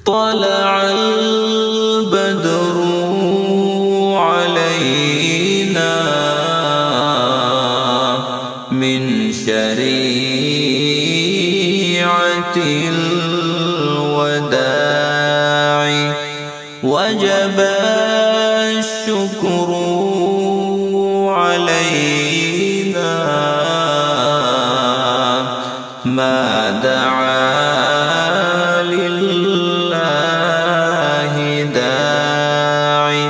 طلع البدر علينا من شريعة الوداع وجب الشكر علينا ما دعا لله داعي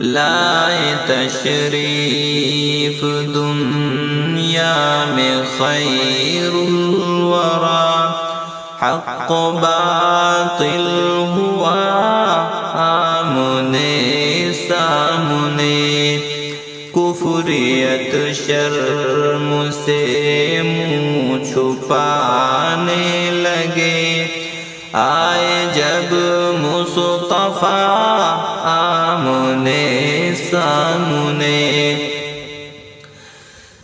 لا تشریف دنیا میں خیر الورى حق باطل ہوا آمنے سامنے کفریت شرم سے منہ چھپانے لگے آئے جب مصطفیٰ آمنے سامنے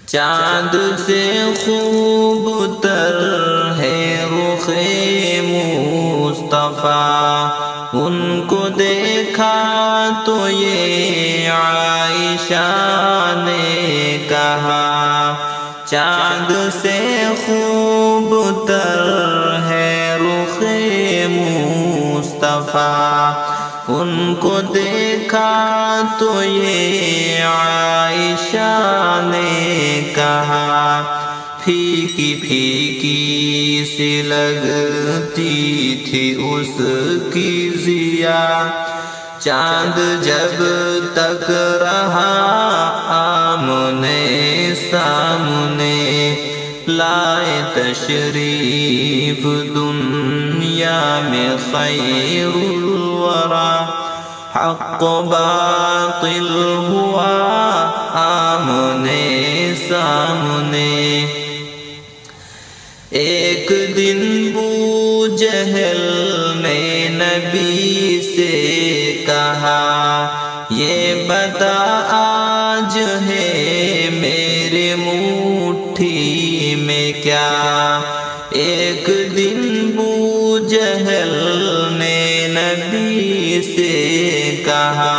چاند سے خوب تر ہے رخ مصطفیٰ ان کو دیکھا تو یہ عائشہ نے کہا چاند سے خوب تر ہے رخ مصطفیٰ ان کو دیکھا تو یہ عائشہ نے کہا پھیکی پھیکی سی لگتی تھی اس کی ضیا چاند جب تک رہا آمنے سامنے لائے تشریف دنیا میں خیر الورى حق باطل ہوا آمنے سامنے ایک دن بو جہل نے نبی سے کہا یہ بتا آج ہے میرے مٹھی میں کیا ایک دن بو جہل نے نبی سے کہا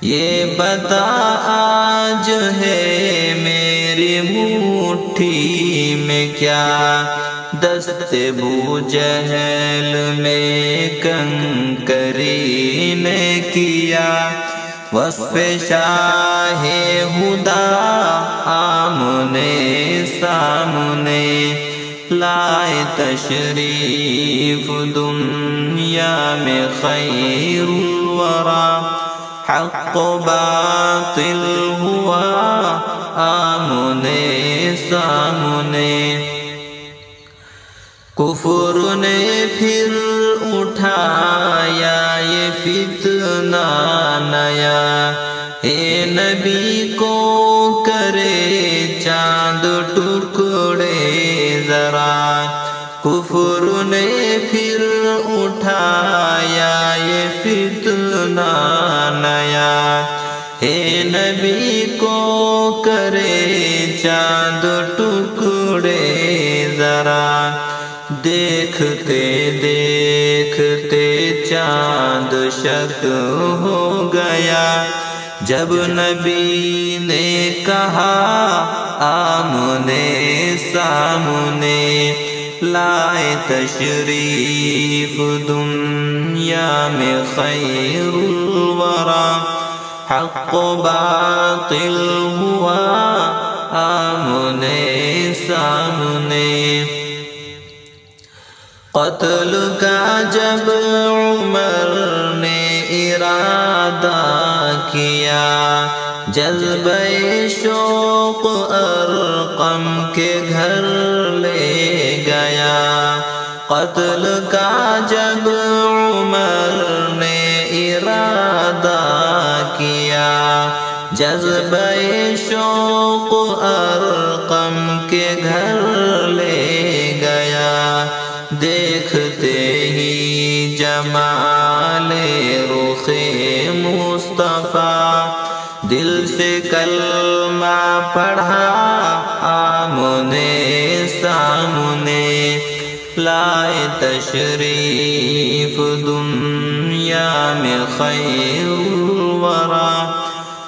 یہ بتا آج ہے میری مٹھی میں کیا دست بو جہل میں کنکری نے کیا وصف شاہ ہدا آمنے سامنے لائے تشریف دنیا میں خیر الورى حق باطل ہوا آمنے سامنے کفر نے پھر اٹھایا یہ فتنہ نیا اے نبی کو کرے چاند ٹکڑے ذرا کفر نے پھر اٹھایا یہ فتنہ نیا اے نبی کو کرے چاند ٹکڑے ذرا دیکھتے دیکھتے چاند شک ہو گیا جب نبی نے کہا آمنے سامنے لائے تشریف دنیا میں خیر الورى حق باطل ہوا آمنے سامنے قتل کا جب عمر نے ارادہ کیا جذبہ شوق ارقم کے گھر لے گیا قتل کا جب عمر نے ارادہ کیا جذبہ شوق ارقم کے گھر لے گیا دیکھتے ہی جمال رخ مصطفیٰ دل سے کلمہ پڑھا آمنے سامنے لائے تشریف دنیا میں خیر الورا،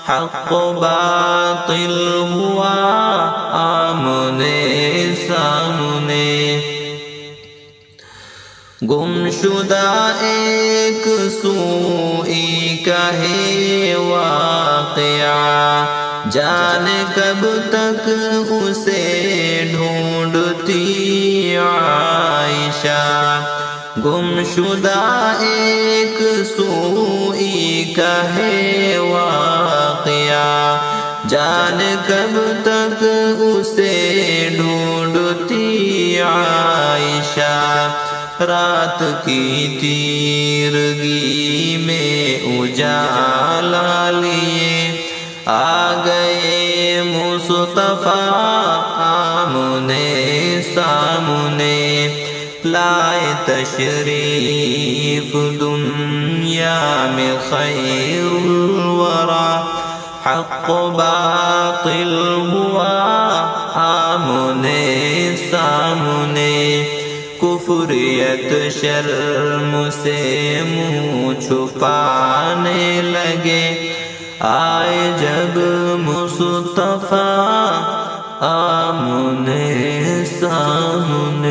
حق و باطل ہوا آمنے سامنے، گم شدہ ایک سوئی کا ہے واقعہ، جانے کب تک اسے ڈھونڈتی عائشہ، گم شدہ ایک سوئی کا ہے واقعہ، جانے کب تک اسے ڈھونڈتی عائشہ، رات کی تیرگی میں اجالا لیے آ گئے مصطفیٰ آمنے سامنے، لائے تشریف دنیا میں خیر الورا، حق و باطل ہوا آمنے سامنے، کفریت شرم سے منہ چھپانے لگے، آئے جب مصطفیٰ آمنے سامنے۔